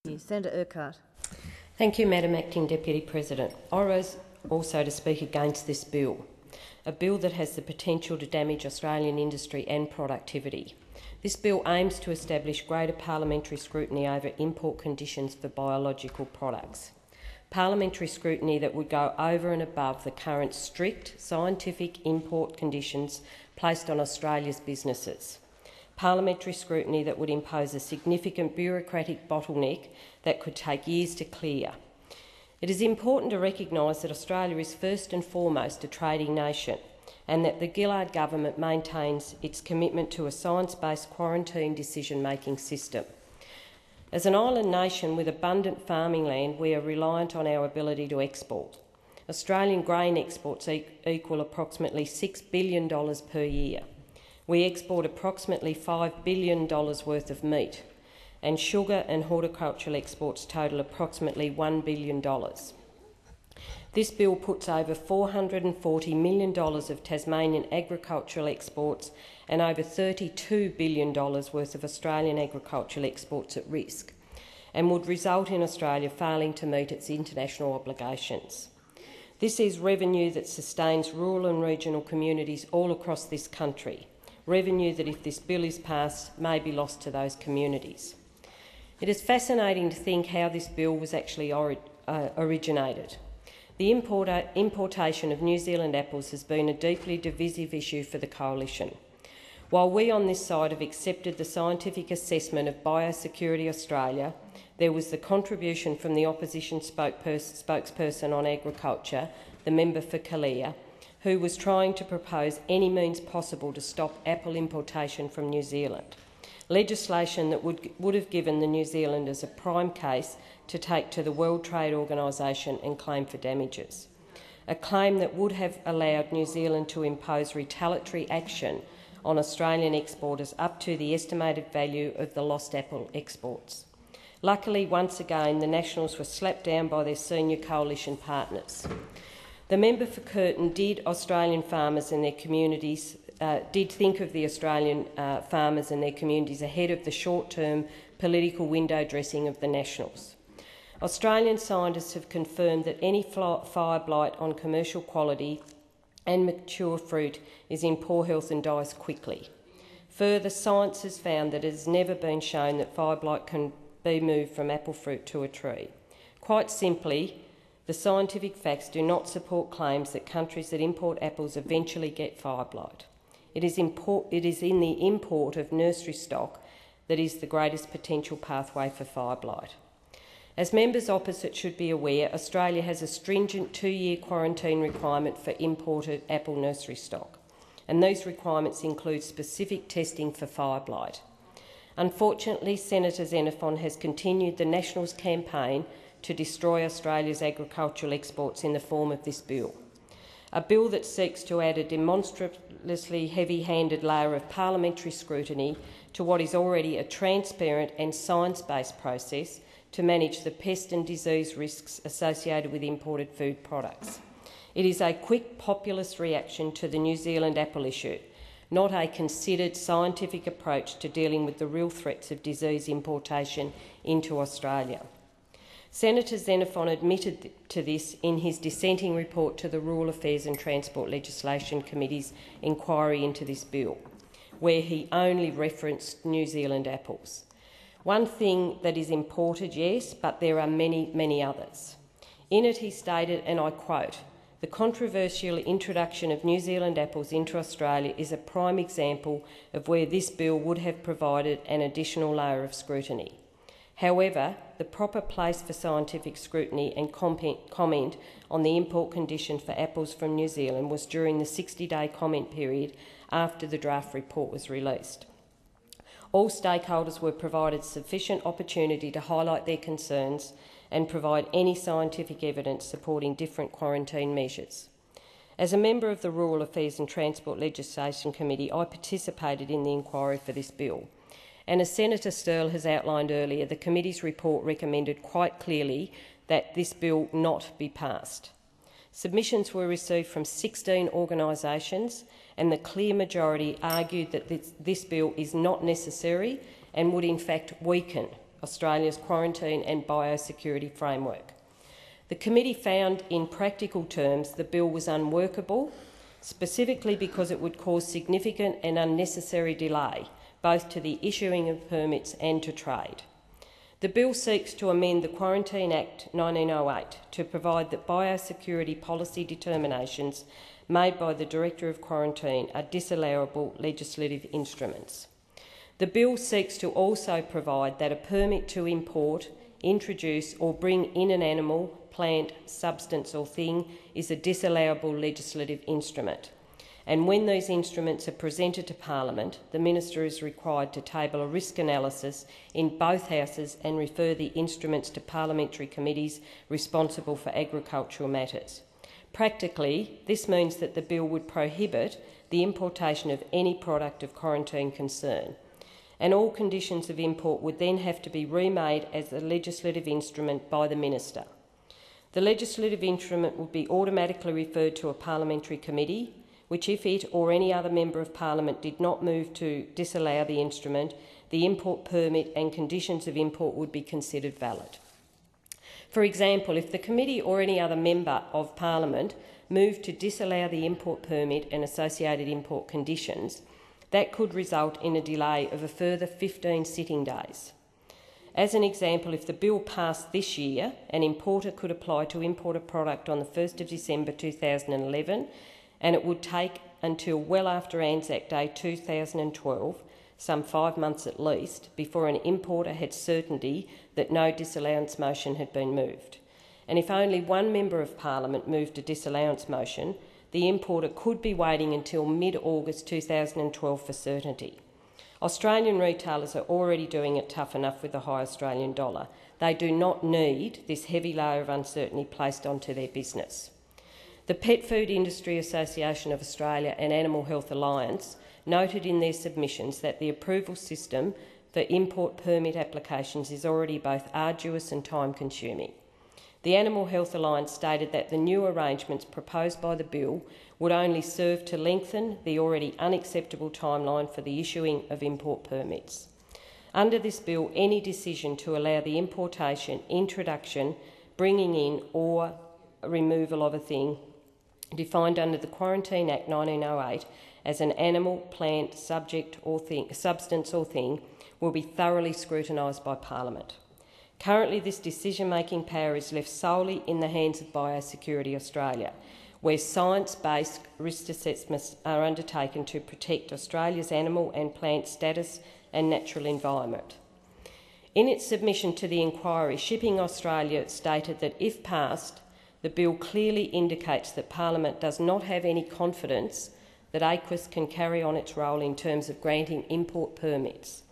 Senator Urquhart. Thank you, Madam Acting Deputy President. I rise also to speak against this bill, a bill that has the potential to damage Australian industry and productivity. This bill aims to establish greater parliamentary scrutiny over import conditions for biological products. Parliamentary scrutiny that would go over and above the current strict scientific import conditions placed on Australia's businesses. Parliamentary scrutiny that would impose a significant bureaucratic bottleneck that could take years to clear. It is important to recognise that Australia is first and foremost a trading nation, and that the Gillard government maintains its commitment to a science-based quarantine decision-making system. As an island nation with abundant farming land, we are reliant on our ability to export. Australian grain exports equal approximately $6 billion per year. We export approximately $5 billion worth of meat, and sugar and horticultural exports total approximately $1 billion. This bill puts over $440 million of Tasmanian agricultural exports and over $32 billion worth of Australian agricultural exports at risk, and would result in Australia failing to meet its international obligations. This is revenue that sustains rural and regional communities all across this country, revenue that, if this bill is passed, may be lost to those communities. It is fascinating to think how this bill was actually originated. The importation of New Zealand apples has been a deeply divisive issue for the Coalition. While we on this side have accepted the scientific assessment of Biosecurity Australia, there was the contribution from the opposition spokesperson on agriculture, the member for Kalia, who was trying to propose any means possible to stop apple importation from New Zealand, legislation that would have given the New Zealanders a prime case to take to the World Trade Organisation and claim for damages, a claim that would have allowed New Zealand to impose retaliatory action on Australian exporters up to the estimated value of the lost apple exports. Luckily, once again, the Nationals were slapped down by their senior coalition partners. The member for Curtin did think of the Australian farmers and their communities ahead of the short-term political window dressing of the Nationals. Australian scientists have confirmed that any fire blight on commercial quality and mature fruit is in poor health and dies quickly. Further, science has found that it has never been shown that fire blight can be moved from apple fruit to a tree. Quite simply, the scientific facts do not support claims that countries that import apples eventually get fire blight. It is in the import of nursery stock that is the greatest potential pathway for fire blight. As members opposite should be aware, Australia has a stringent 2-year quarantine requirement for imported apple nursery stock, and these requirements include specific testing for fire blight. Unfortunately, Senator Xenophon has continued the Nationals' campaign to destroy Australia's agricultural exports in the form of this bill, a bill that seeks to add a demonstrably heavy-handed layer of parliamentary scrutiny to what is already a transparent and science-based process to manage the pest and disease risks associated with imported food products. It is a quick populist reaction to the New Zealand apple issue, not a considered scientific approach to dealing with the real threats of disease importation into Australia. Senator Xenophon admitted to this in his dissenting report to the Rural Affairs and Transport Legislation Committee's inquiry into this bill, where he only referenced New Zealand apples. One thing that is imported, yes, but there are many, many others. In it he stated, and I quote, "The controversial introduction of New Zealand apples into Australia is a prime example of where this bill would have provided an additional layer of scrutiny. However, the proper place for scientific scrutiny and comment on the import condition for apples from New Zealand was during the 60-day comment period after the draft report was released. All stakeholders were provided sufficient opportunity to highlight their concerns and provide any scientific evidence supporting different quarantine measures. As a member of the Rural Affairs and Transport Legislation Committee, I participated in the inquiry for this bill. And as Senator Sterle has outlined earlier, the committee's report recommended quite clearly that this bill not be passed. Submissions were received from 16 organisations, and the clear majority argued that this bill is not necessary and would in fact weaken Australia's quarantine and biosecurity framework. The committee found in practical terms the bill was unworkable, specifically because it would cause significant and unnecessary delay, both to the issuing of permits and to trade. The bill seeks to amend the Quarantine Act 1908 to provide that biosecurity policy determinations made by the Director of Quarantine are disallowable legislative instruments. The bill seeks to also provide that a permit to import, introduce or bring in an animal, plant, substance or thing is a disallowable legislative instrument. And when these instruments are presented to Parliament, the Minister is required to table a risk analysis in both houses and refer the instruments to parliamentary committees responsible for agricultural matters. Practically, this means that the bill would prohibit the importation of any product of quarantine concern, and all conditions of import would then have to be remade as a legislative instrument by the Minister. The legislative instrument would be automatically referred to a parliamentary committee, which, if it or any other member of Parliament did not move to disallow the instrument, the import permit and conditions of import would be considered valid. For example, if the committee or any other member of Parliament moved to disallow the import permit and associated import conditions, that could result in a delay of a further 15 sitting days. As an example, if the bill passed this year, an importer could apply to import a product on the 1st of December 2011, and it would take until well after Anzac Day 2012, some 5 months at least, before an importer had certainty that no disallowance motion had been moved. And if only one member of Parliament moved a disallowance motion, the importer could be waiting until mid-August 2012 for certainty. Australian retailers are already doing it tough enough with the high Australian dollar. They do not need this heavy layer of uncertainty placed onto their business. The Pet Food Industry Association of Australia and Animal Health Alliance noted in their submissions that the approval system for import permit applications is already both arduous and time-consuming. The Animal Health Alliance stated that the new arrangements proposed by the bill would only serve to lengthen the already unacceptable timeline for the issuing of import permits. Under this bill, any decision to allow the importation, introduction, bringing in or removal of a thing defined under the Quarantine Act 1908 as an animal, plant, subject or thing, substance or thing will be thoroughly scrutinised by Parliament. Currently, this decision-making power is left solely in the hands of Biosecurity Australia, where science-based risk assessments are undertaken to protect Australia's animal and plant status and natural environment. In its submission to the inquiry, Shipping Australia stated that if passed, the bill clearly indicates that Parliament does not have any confidence that AQUIS can carry on its role in terms of granting import permits,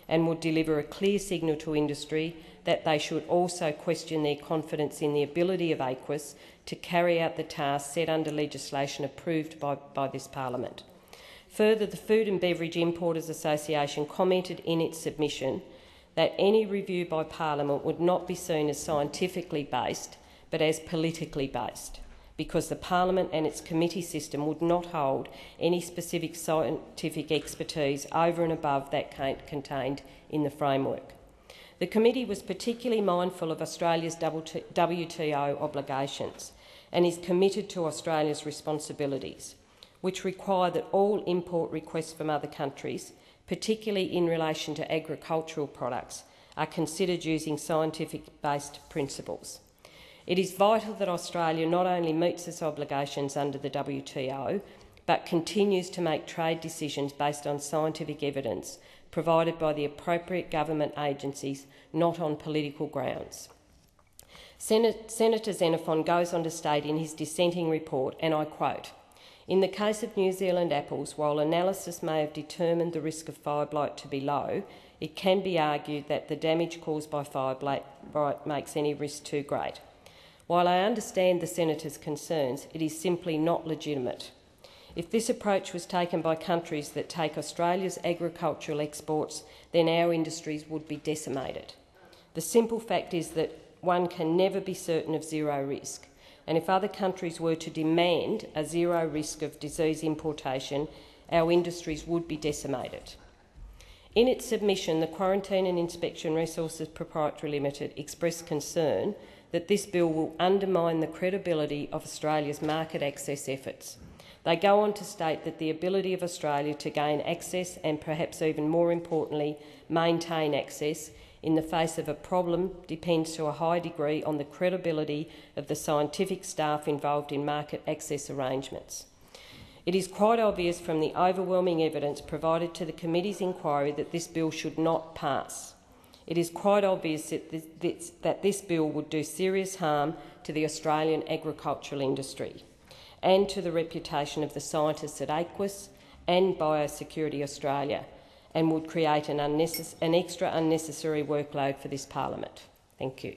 and would deliver a clear signal to industry that they should also question their confidence in the ability of AQUIS to carry out the tasks set under legislation approved by this Parliament. Further, the Food and Beverage Importers Association commented in its submission that any review by Parliament would not be seen as scientifically based, but as politically based, because the Parliament and its committee system would not hold any specific scientific expertise over and above that contained in the framework. The committee was particularly mindful of Australia's WTO obligations and is committed to Australia's responsibilities, which require that all import requests from other countries, particularly in relation to agricultural products, are considered using scientific-based principles. It is vital that Australia not only meets its obligations under the WTO, but continues to make trade decisions based on scientific evidence provided by the appropriate government agencies, not on political grounds. Senator Xenophon goes on to state in his dissenting report, and I quote, "In the case of New Zealand apples, while analysis may have determined the risk of fire blight to be low, it can be argued that the damage caused by fire blight makes any risk too great. While I understand the Senator's concerns, it is simply not legitimate. If this approach was taken by countries that take Australia's agricultural exports, then our industries would be decimated. The simple fact is that one can never be certain of zero risk, and if other countries were to demand a zero risk of disease importation, our industries would be decimated. In its submission, the Quarantine and Inspection Resources Proprietary Limited expressed concern that this bill will undermine the credibility of Australia's market access efforts. They go on to state that the ability of Australia to gain access and perhaps even more importantly, maintain access in the face of a problem depends to a high degree on the credibility of the scientific staff involved in market access arrangements. It is quite obvious from the overwhelming evidence provided to the committee's inquiry that this bill should not pass. It is quite obvious that this bill would do serious harm to the Australian agricultural industry and to the reputation of the scientists at Aquis and Biosecurity Australia, and would create an extra unnecessary workload for this parliament. Thank you.